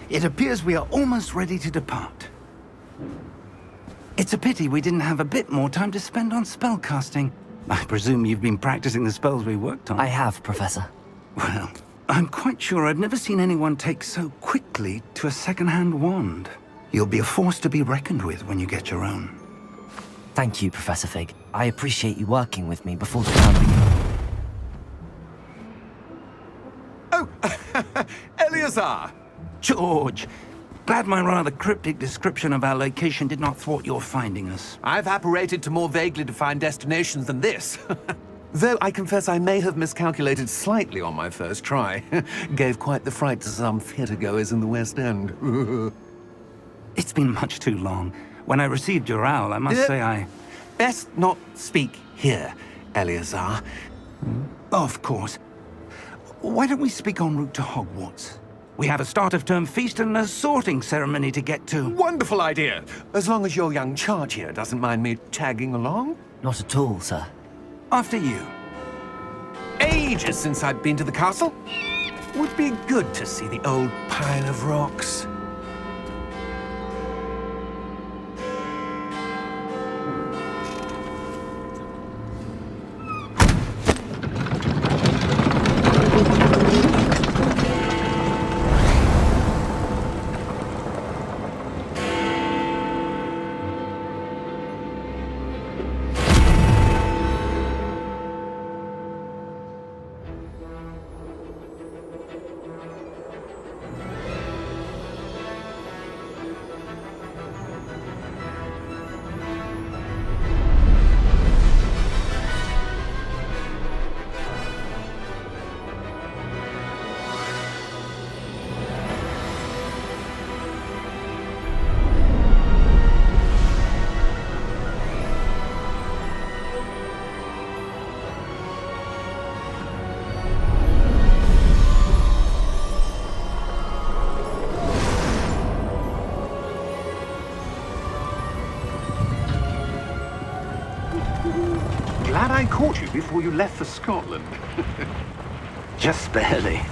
It appears we are almost ready to depart. It's a pity we didn't have a bit more time to spend on spellcasting. I presume you've been practicing the spells we worked on. I have, Professor. Well, I'm quite sure I've never seen anyone take so quickly to a second-hand wand. You'll be a force to be reckoned with when you get your own. Thank you, Professor Fig. I appreciate you working with me before the term begins. Oh, Eleazar! George! Glad my rather cryptic description of our location did not thwart your finding us. I've apparated to more vaguely defined destinations than this. Though I confess I may have miscalculated slightly on my first try. Gave quite the fright to some theatre-goers in the West End. It's been much too long. When I received your owl, I must say I... Best not speak here, Eleazar. Of course. Why don't we speak en route to Hogwarts? We have a start-of-term feast and a sorting ceremony to get to. Wonderful idea! As long as your young charge here doesn't mind me tagging along. Not at all, sir. After you. Ages since I've been to the castle. Would be good to see the old pile of rocks. Glad I caught you before you left for Scotland. Just barely.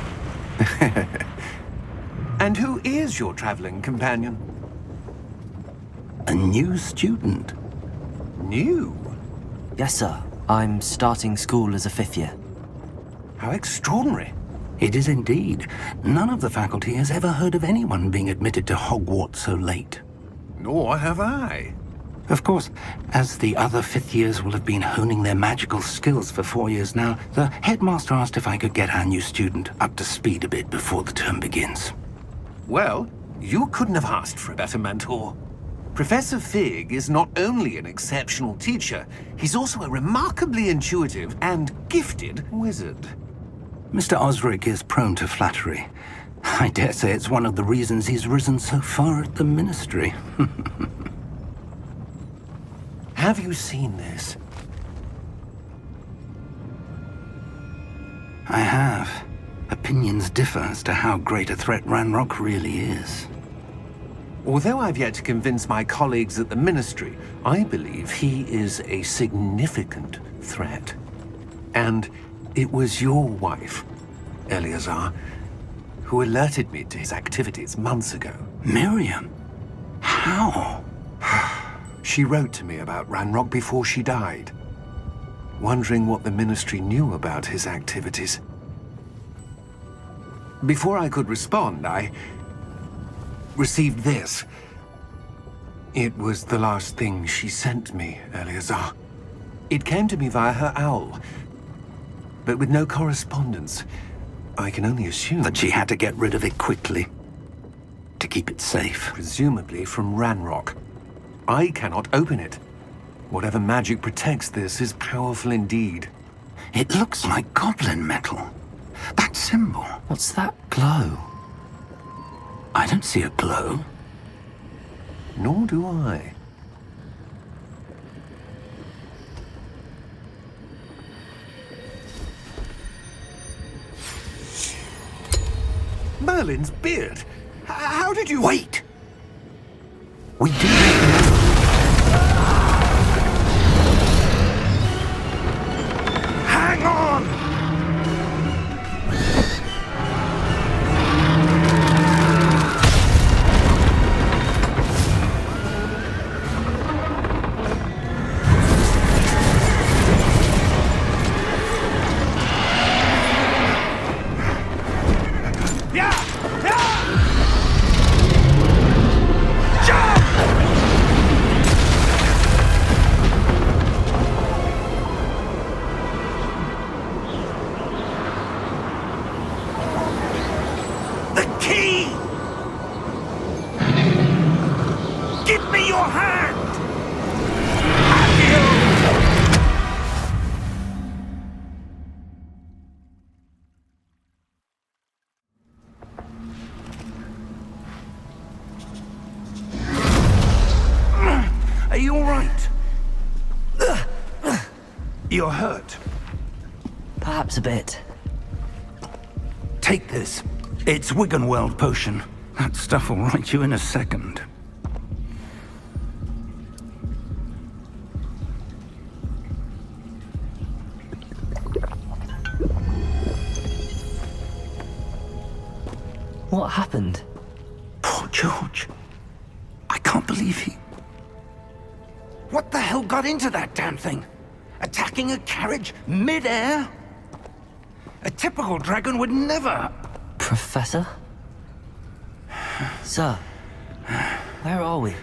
And who is your traveling companion? A new student. New? Yes, sir. I'm starting school as a 5th year. How extraordinary. It is indeed. None of the faculty has ever heard of anyone being admitted to Hogwarts so late. Nor have I. Of course, as the other 5th years will have been honing their magical skills for 4 years now, the headmaster asked if I could get our new student up to speed a bit before the term begins. Well, you couldn't have asked for a better mentor. Professor Fig is not only an exceptional teacher, he's also a remarkably intuitive and gifted wizard. Mr. Osric is prone to flattery. I dare say it's one of the reasons he's risen so far at the Ministry. Have you seen this? I have. Opinions differ as to how great a threat Ranrock really is. Although I've yet to convince my colleagues at the Ministry, I believe he is a significant threat. And it was your wife, Eleazar, who alerted me to his activities months ago. Miriam? How? She wrote to me about Ranrock before she died, wondering what the Ministry knew about his activities. Before I could respond, I received this. It was the last thing she sent me, Eleazar. It came to me via her owl, but with no correspondence. I can only assume That she had to get rid of it quickly, to keep it safe. presumably from Ranrock. I cannot open it. Whatever magic protects this is powerful indeed. It looks like goblin metal. That symbol. What's that glow? I don't see a glow. Nor do I. Merlin's beard. How did you... Wait! We do know. Hang on! your hand! Are you all right? You're hurt. Perhaps a bit. Take this. It's Wiggenweld potion. That stuff will right you in a second. What happened? Poor George. I can't believe he... What the hell got into that damn thing? Attacking a carriage mid-air? A typical dragon would never... Professor? Sir, where are we?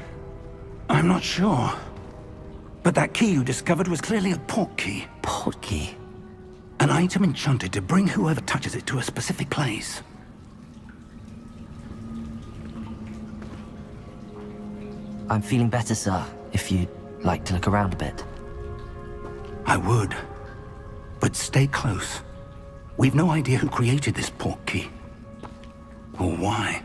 I'm not sure. But that key you discovered was clearly a port key. Port key? An item enchanted to bring whoever touches it to a specific place. I'm feeling better, sir, if you'd like to look around a bit. I would. But stay close. We've no idea who created this port key. Or why.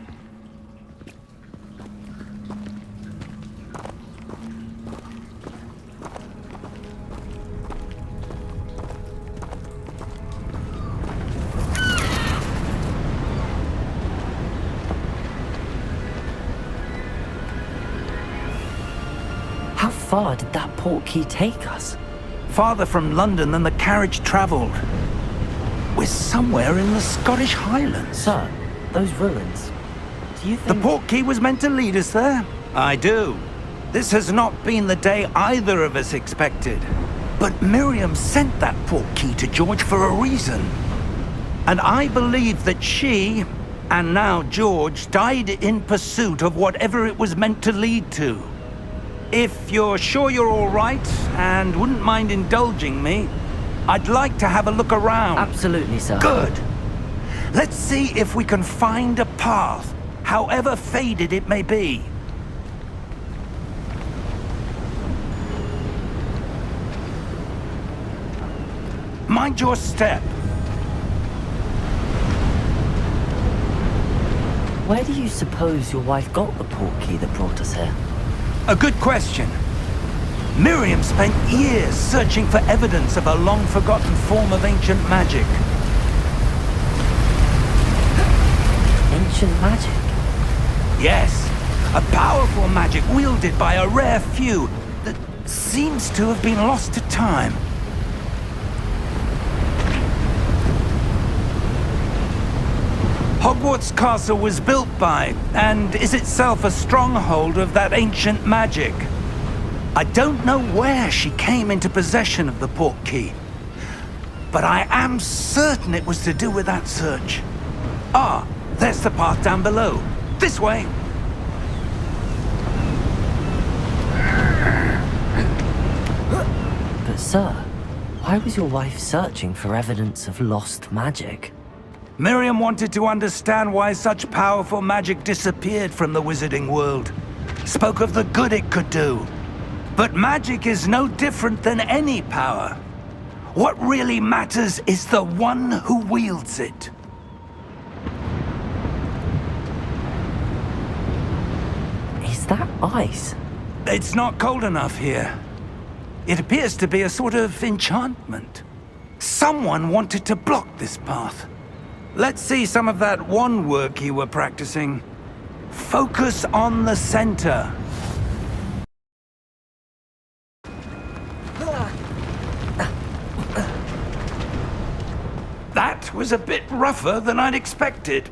How far did that port key take us? Farther from London than the carriage traveled. We're somewhere in the Scottish Highlands. Sir, those ruins. Do you The think... port key was meant to lead us there? I do. This has not been the day either of us expected. But Miriam sent that port key to George for a reason. And I believe that she, and now George, died in pursuit of whatever it was meant to lead to. If you're sure you're all right, and wouldn't mind indulging me, I'd like to have a look around. Absolutely, sir. Good. Let's see if we can find a path, however faded it may be. Mind your step. Where do you suppose your wife got the port key that brought us here? A good question. Miriam spent years searching for evidence of a long-forgotten form of ancient magic. Ancient magic? Yes, a powerful magic wielded by a rare few that seems to have been lost to time. Hogwarts Castle was built by, and is itself a stronghold of that ancient magic. I don't know where she came into possession of the port key, but I am certain it was to do with that search. Ah, there's the path down below. This way. But sir, why was your wife searching for evidence of lost magic? Miriam wanted to understand why such powerful magic disappeared from the wizarding world. Spoke of the good it could do. But magic is no different than any power. What really matters is the one who wields it. Is that ice? It's not cold enough here. It appears to be a sort of enchantment. Someone wanted to block this path. Let's see some of that wand work you were practicing. Focus on the center. That was a bit rougher than I'd expected.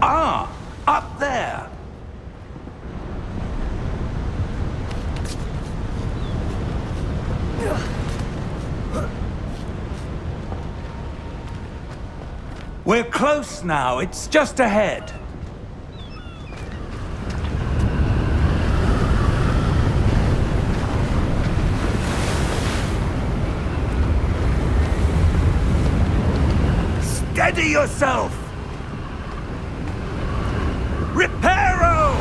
Ah, up there. We're close now. It's just ahead. Ready yourself! Reparo!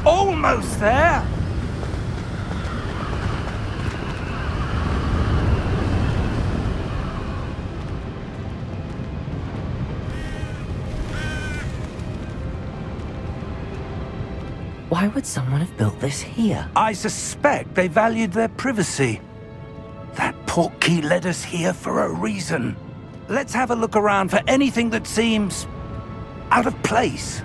Almost there! Why would someone have built this here? I suspect they valued their privacy. That portkey led us here for a reason. Let's have a look around for anything that seems out of place.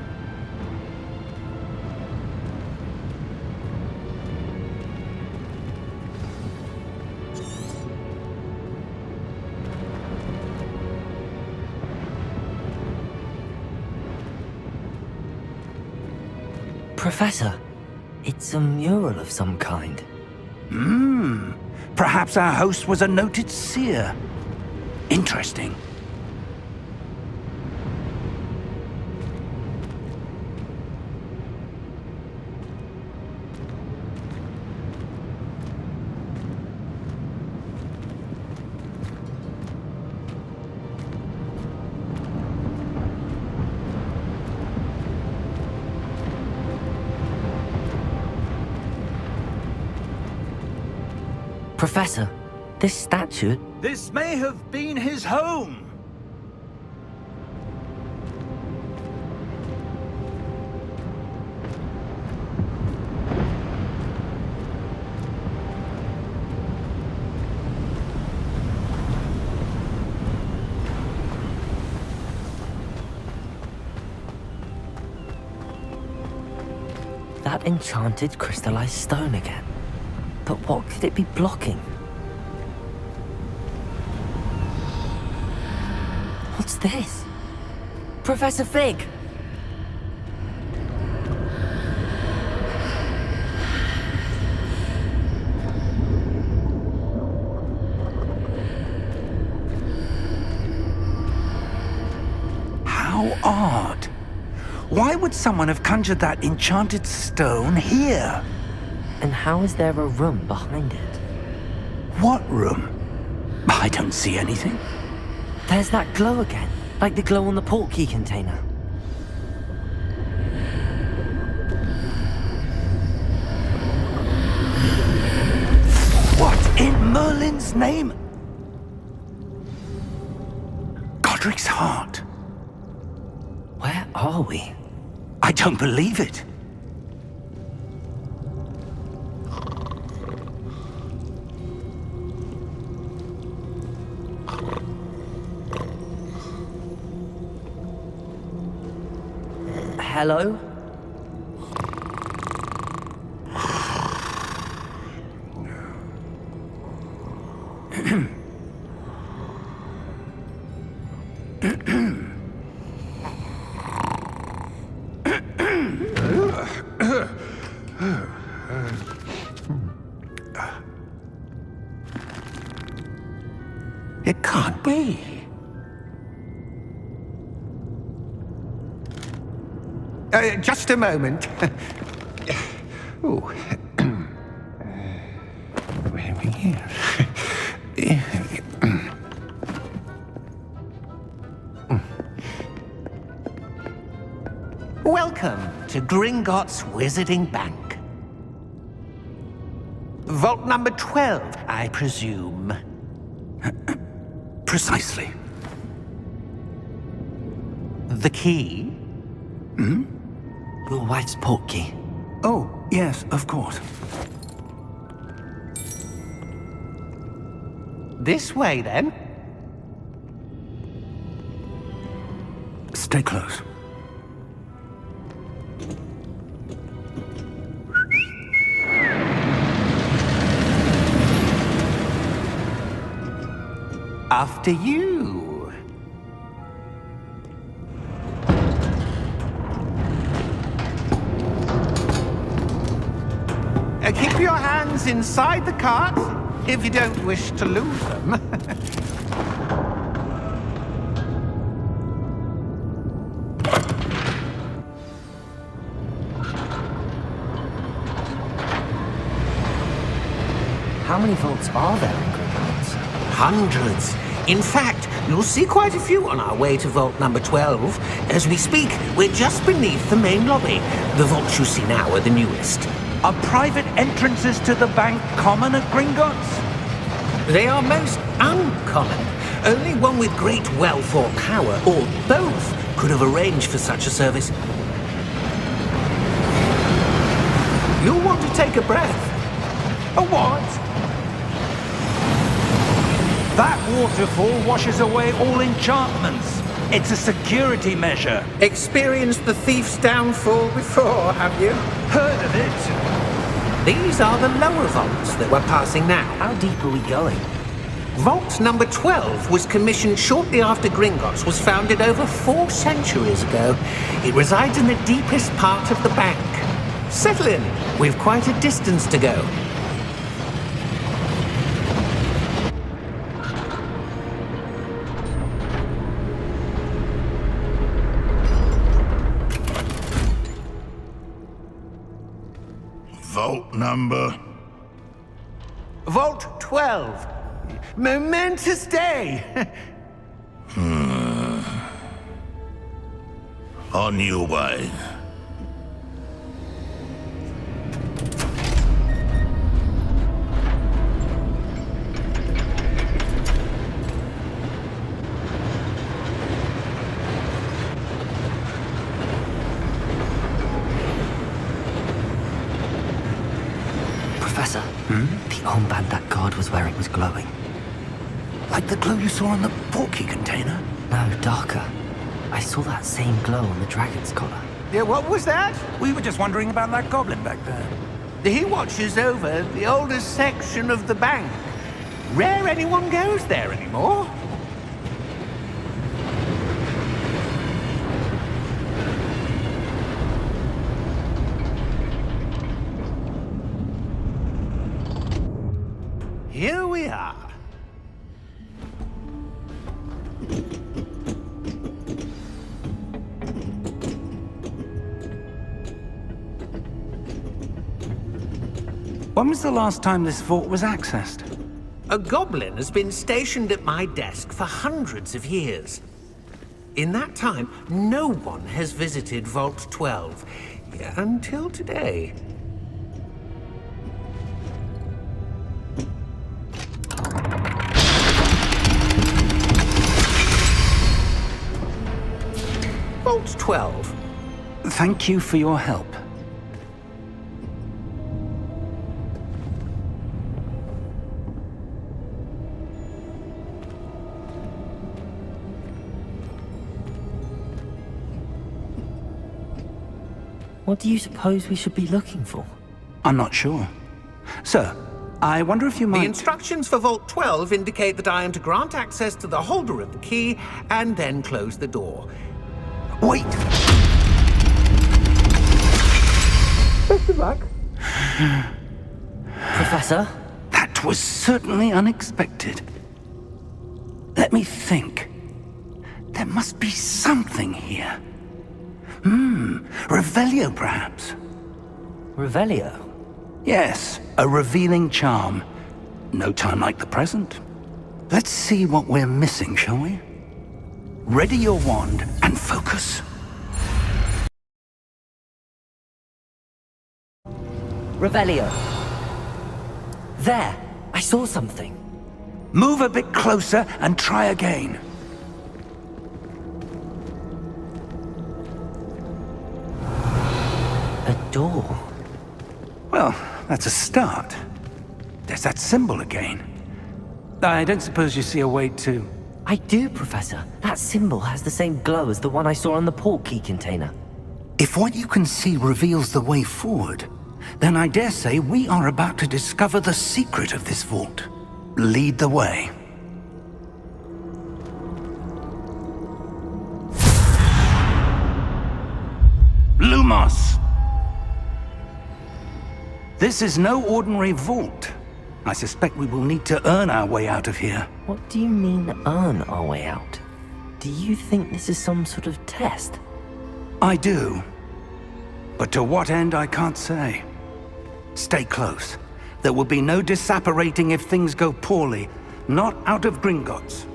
Professor, it's a mural of some kind. Perhaps our host was a noted seer. Interesting. Professor, this statue... This may have been his home. That enchanted crystallized stone again. But what could it be blocking? What's this? Professor Fig! How odd. Why would someone have conjured that enchanted stone here? And how is there a room behind it? What room? I don't see anything. There's that glow again, like the glow on the portkey container. What in Merlin's name? Godric's heart. Where are we? I don't believe it. Hello? It can't be. Just a moment. Oh. Where are we here? Welcome to Gringotts Wizarding Bank. Vault number 12, I presume. Precisely. The key? Your wife's portkey. Oh, yes, of course. This way, then. Stay close. After you. Keep your hands funds inside the cart, if you don't wish to lose them. How many vaults are there in Gringotts? Hundreds. In fact, you'll see quite a few on our way to vault number 12. As we speak, we're just beneath the main lobby. The vaults you see now are the newest. Are private entrances to the bank common at Gringotts? They are most uncommon. Only one with great wealth or power, or both, could have arranged for such a service. You'll want to take a breath. A what? That waterfall washes away all enchantments. It's a security measure. Experienced the thief's downfall before, have you? Heard of it? These are the lower vaults that we're passing now. How deep are we going? Vault number 12 was commissioned shortly after Gringotts was founded over 4 centuries ago. It resides in the deepest part of the bank. Settle in. We've quite a distance to go. Vault number? Vault 12. Momentous day. On your way. Professor, the armband that guard was wearing was glowing. Like the glow you saw on the portkey container? No, darker. I saw that same glow on the dragon's collar. Yeah, what was that? We were just wondering about that goblin back there. He watches over the oldest section of the bank. Rare anyone goes there anymore. Here we are. When was the last time this vault was accessed? A goblin has been stationed at my desk for hundreds of years. In that time, no one has visited Vault 12, until today. Vault 12. Thank you for your help. What do you suppose we should be looking for? I'm not sure. Sir, I wonder if you might... The instructions for Vault 12 indicate that I am to grant access to the holder of the key and then close the door. Wait! Best of luck. Professor? That was certainly unexpected. Let me think. There must be something here. Revelio, perhaps? Revelio? Yes, a revealing charm. No time like the present. Let's see what we're missing, shall we? Ready your wand and focus. Revelio. There! I saw something. Move a bit closer and try again. A door. Well, that's a start. There's that symbol again. I don't suppose you see a way to... I do, Professor. That symbol has the same glow as the one I saw on the portkey container. If what you can see reveals the way forward, then I dare say we are about to discover the secret of this vault. Lead the way. Lumos! This is no ordinary vault. I suspect we will need to earn our way out of here. What do you mean, earn our way out? Do you think this is some sort of test? I do. But to what end, I can't say. Stay close. There will be no disapparating if things go poorly. Not out of Gringotts.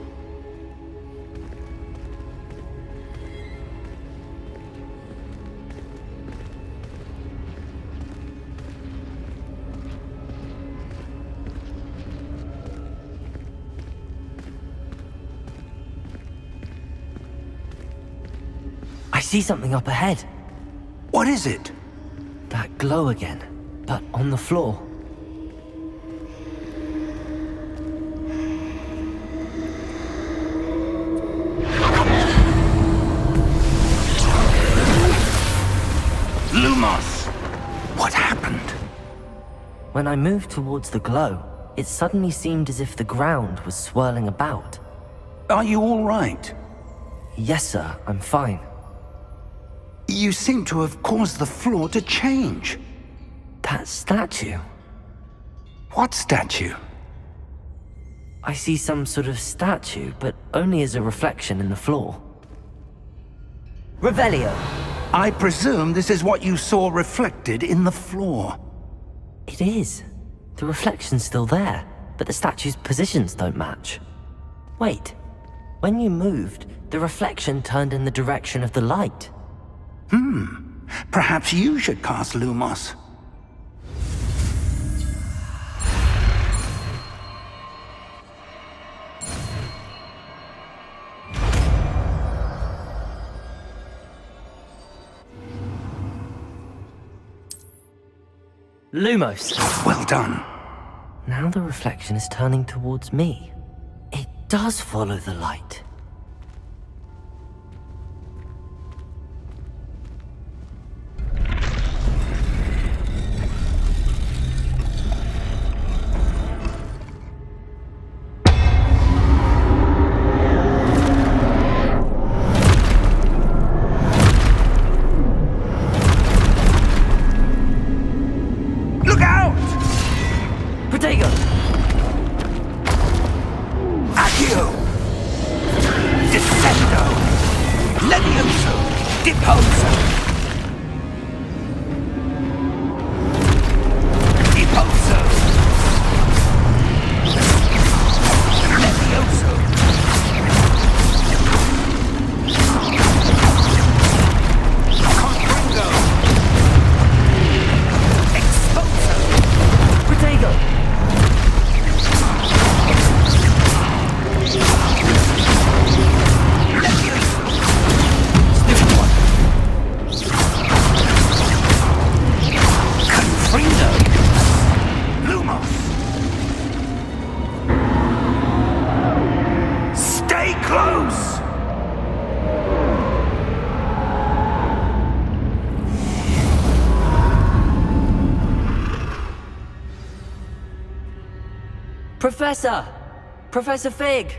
I see something up ahead. What is it? That glow again, but on the floor. Lumos! What happened? When I moved towards the glow, it suddenly seemed as if the ground was swirling about. Are you all right? Yes, sir, I'm fine. You seem to have caused the floor to change. That statue. What statue? I see some sort of statue, but only as a reflection in the floor. Revelio! I presume this is what you saw reflected in the floor. It is. The reflection's still there, but the statue's positions don't match. Wait. When you moved, the reflection turned in the direction of the light. Perhaps you should cast Lumos. Lumos! Well done. Now the reflection is turning towards me. It does follow the light. Look out! Protego! Accio! Descendo! Levioso! Deposo! Deposo! Levioso! Confringo! Exposo! Protego! Stupid one. Confringo! Lumos! Stay close! Professor! Professor Fig!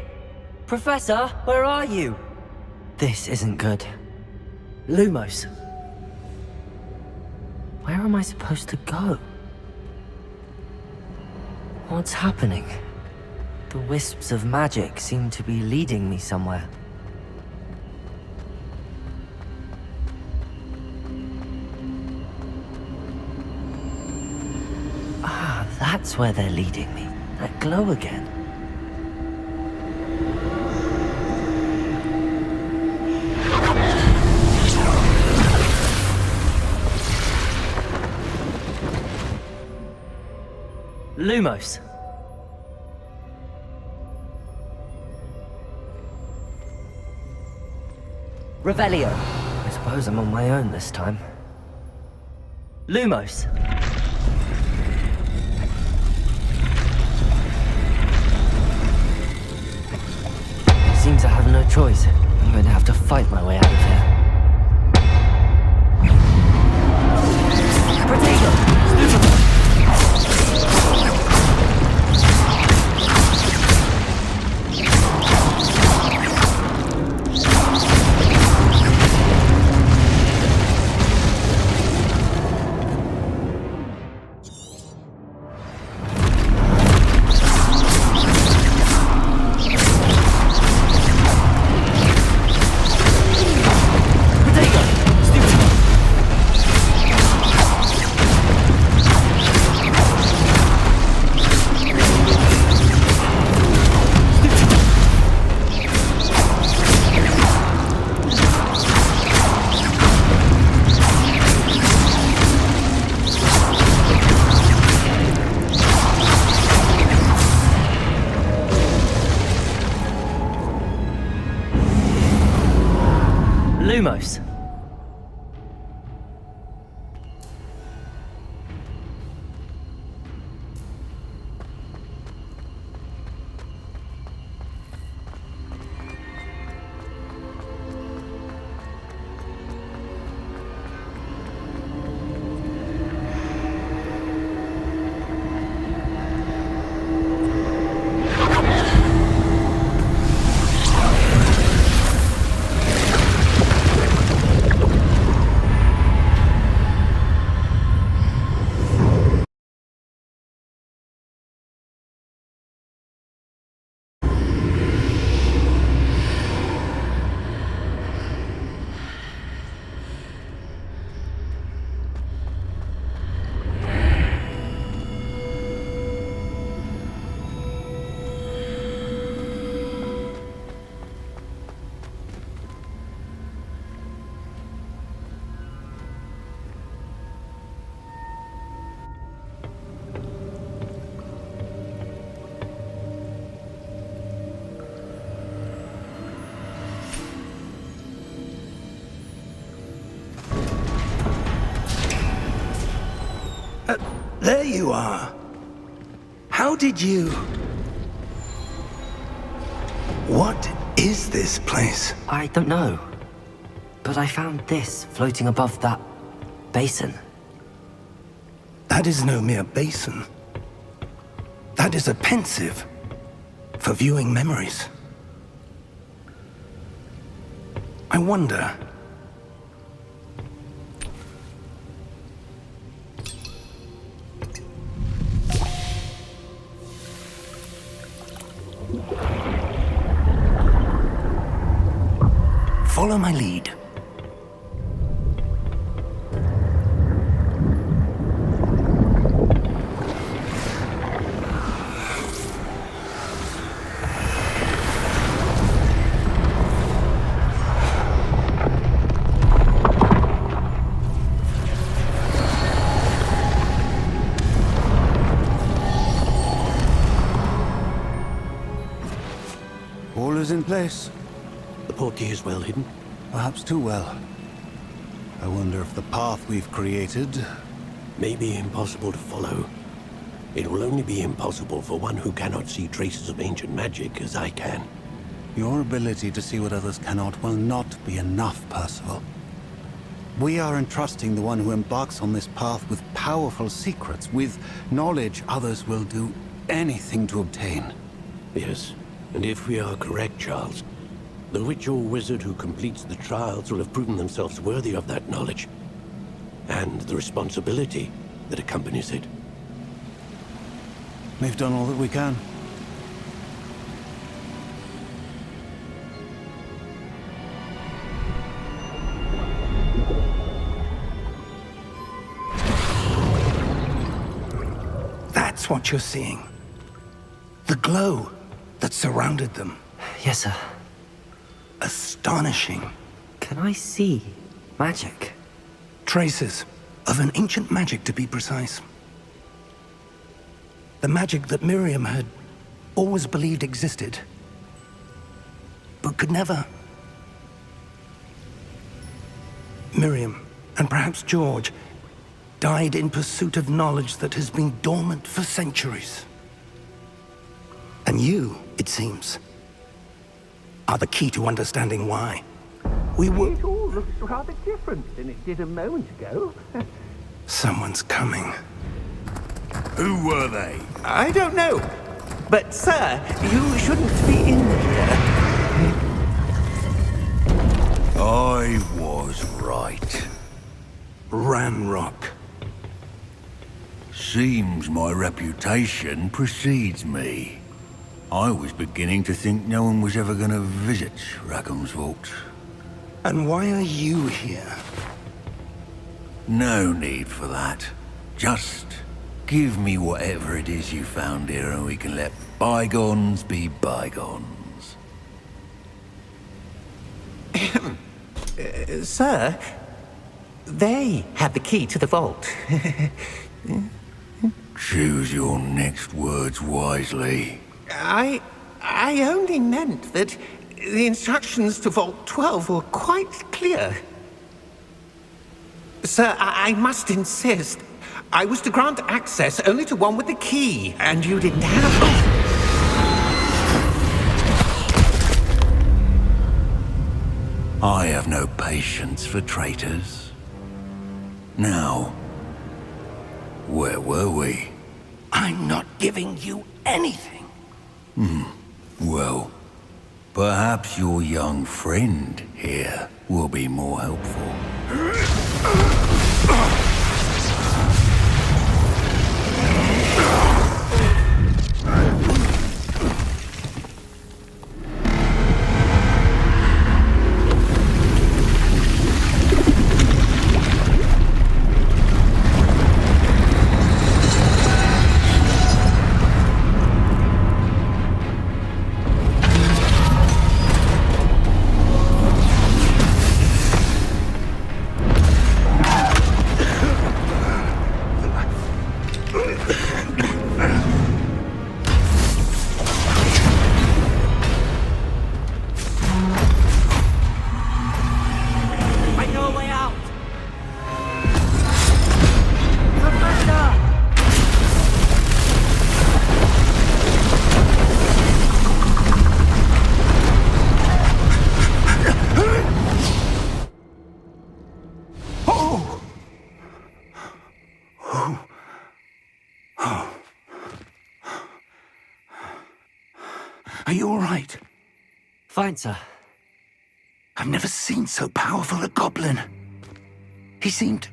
Professor, where are you? This isn't good. Lumos. Where am I supposed to go? What's happening? The wisps of magic seem to be leading me somewhere. Ah, that's where they're leading me. That glow again. Lumos. Revelio. I suppose I'm on my own this time. Lumos. Seems I have no choice. I'm going to have to fight my way out of here. Protego! Stupid one! Lumos. There you are. How did you... What is this place? I don't know. But I found this floating above that basin. That is no mere basin. That is a pensive for viewing memories. I wonder... Follow my lead. All is in place. The portkey is well hidden. Perhaps too well. I wonder if the path we've created... May be impossible to follow. It will only be impossible for one who cannot see traces of ancient magic as I can. Your ability to see what others cannot will not be enough, Percival. We are entrusting the one who embarks on this path with powerful secrets, with knowledge others will do anything to obtain. Yes, and if we are correct, Charles, the witch or wizard who completes the trials will have proven themselves worthy of that knowledge, and the responsibility that accompanies it. We've done all that we can. That's what you're seeing. The glow that surrounded them. Yes, sir. Astonishing. Can I see magic? Traces of an ancient magic, to be precise. The magic that Miriam had always believed existed, but could never. Miriam, and perhaps George, died in pursuit of knowledge that has been dormant for centuries. And you, it seems, are the key to understanding why. It all looks rather different than it did a moment ago. Someone's coming. Who were they? I don't know. But, sir, you shouldn't be in here. I was right. Ranrock. Seems my reputation precedes me. I was beginning to think no one was ever going to visit Rackham's vault. And why are you here? No need for that. Just give me whatever it is you found here and we can let bygones be bygones. Sir, they have the key to the vault. Choose your next words wisely. I only meant that The instructions to Vault 12 were quite clear. Sir, I must insist. I was to grant access only to one with the key, and you didn't have... I have no patience for traitors. Now, where were we? I'm not giving you anything. Well, perhaps your young friend here will be more helpful. Are you all right? Fine, sir. I've never seen so powerful a goblin. He seemed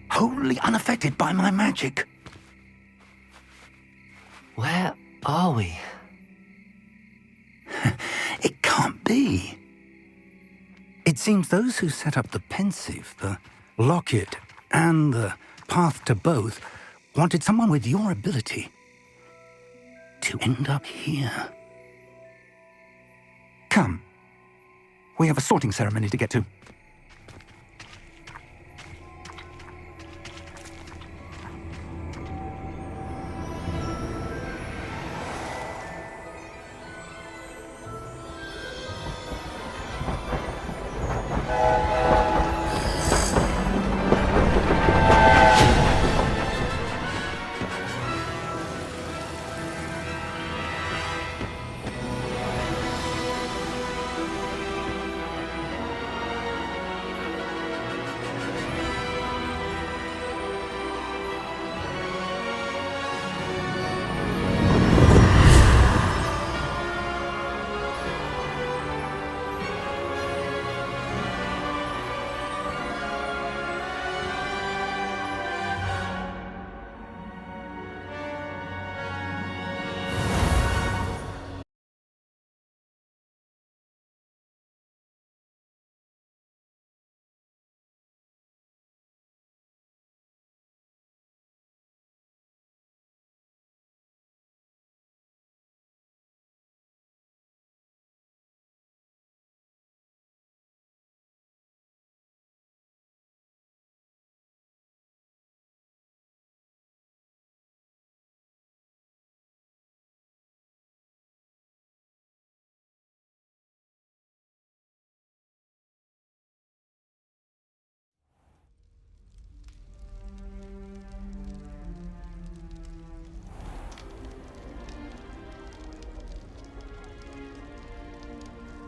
wholly unaffected by my magic. Where are we? It can't be. It seems those who set up the pensive, the locket, and the path to both wanted someone with your ability to end up here. Come. We have a sorting ceremony to get to.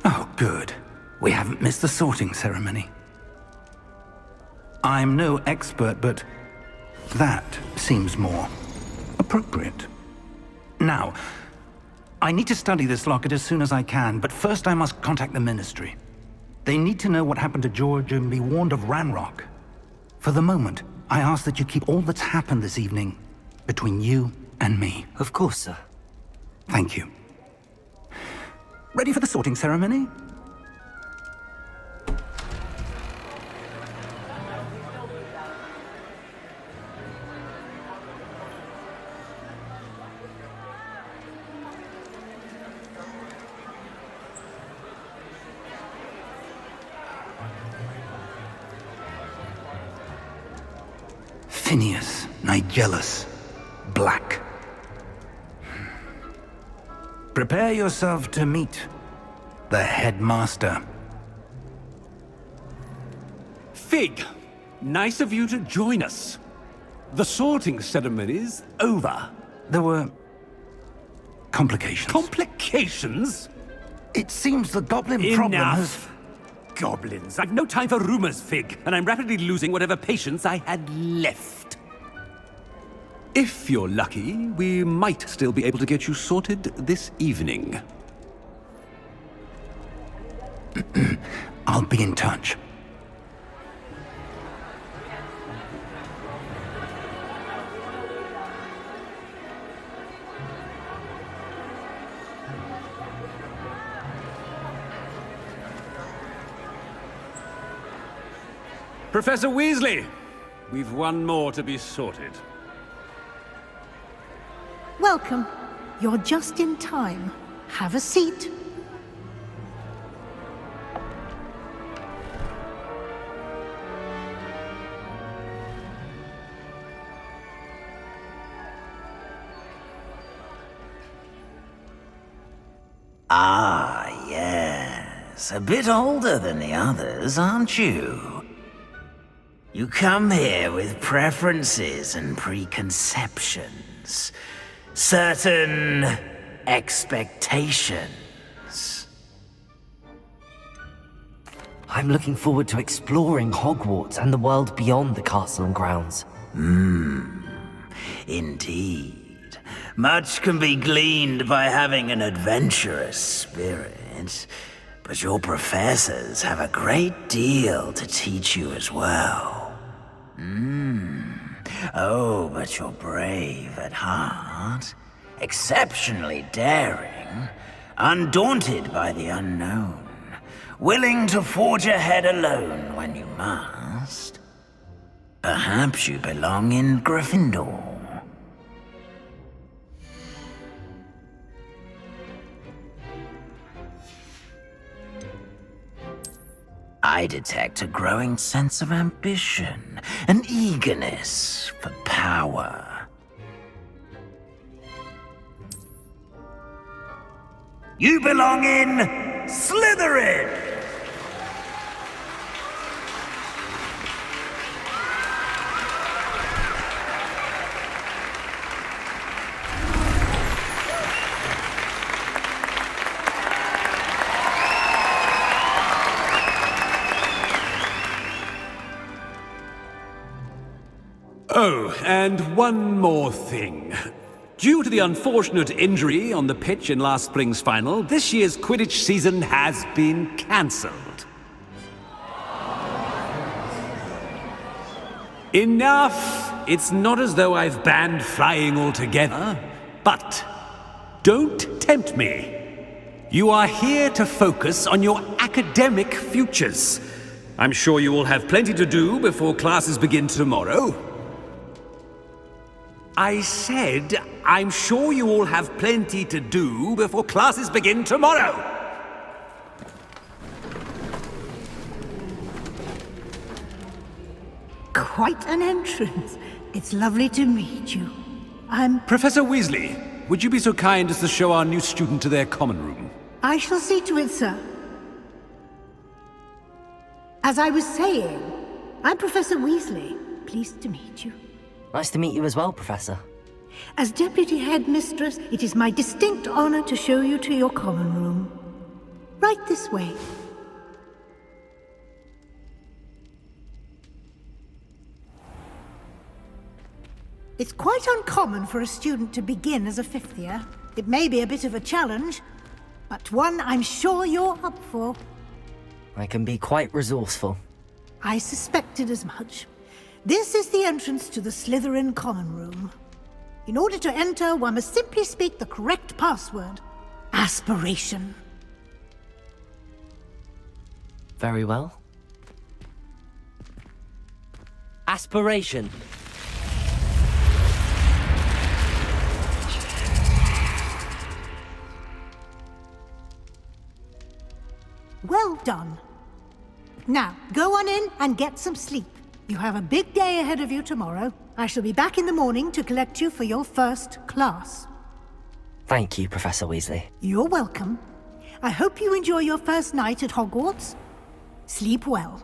Oh, good. We haven't missed the sorting ceremony. I'm no expert, but that seems more appropriate. Now, I need to study this locket as soon as I can, but first I must contact the Ministry. They need to know what happened to George and be warned of Ranrock. For the moment, I ask that you keep all that's happened this evening between you and me. Of course, sir. Thank you. Ready for the sorting ceremony? Phineas, Nigellus, Black. Prepare yourself to meet the headmaster. Fig, nice of you to join us. The sorting ceremony's over. There were complications. Complications? It seems the goblin problem has... Enough! Goblins. I've no time for rumors, Fig, and I'm rapidly losing whatever patience I had left. If you're lucky, we might still be able to get you sorted this evening. I'll be in touch. Professor Weasley, we've one more to be sorted. Welcome. You're just in time. Have a seat. Ah, yes. A bit older than the others, aren't you? You come here with preferences and preconceptions. Certain expectations. I'm looking forward to exploring Hogwarts and the world beyond the castle and grounds. Indeed. Much can be gleaned by having an adventurous spirit, but your professors have a great deal to teach you as well. Oh, but you're brave at heart, exceptionally daring, undaunted by the unknown, willing to forge ahead alone when you must. Perhaps you belong in Gryffindor. I detect a growing sense of ambition, an eagerness for power. You belong in Slytherin! Oh, and one more thing. Due to the unfortunate injury on the pitch in last spring's final, this year's Quidditch season has been cancelled. Enough! It's not as though I've banned flying altogether, but don't tempt me. You are here to focus on your academic futures. I'm sure you will have plenty to do before classes begin tomorrow. I said, I'm sure you all have plenty to do before classes begin tomorrow! Quite an entrance. It's lovely to meet you. Professor Weasley, would you be so kind as to show our new student to their common room? I shall see to it, sir. As I was saying, I'm Professor Weasley. Pleased to meet you. Nice to meet you as well, Professor. As Deputy Headmistress, it is my distinct honor to show you to your common room. Right this way. It's quite uncommon for a student to begin as a fifth year. It may be a bit of a challenge, but one I'm sure you're up for. I can be quite resourceful. I suspected as much. This is the entrance to the Slytherin common room. In order to enter, one must simply speak the correct password. Aspiration. Very well. Aspiration. Well done. Now, go on in and get some sleep. You have a big day ahead of you tomorrow. I shall be back in the morning to collect you for your first class. Thank you, Professor Weasley. You're welcome. I hope you enjoy your first night at Hogwarts. Sleep well.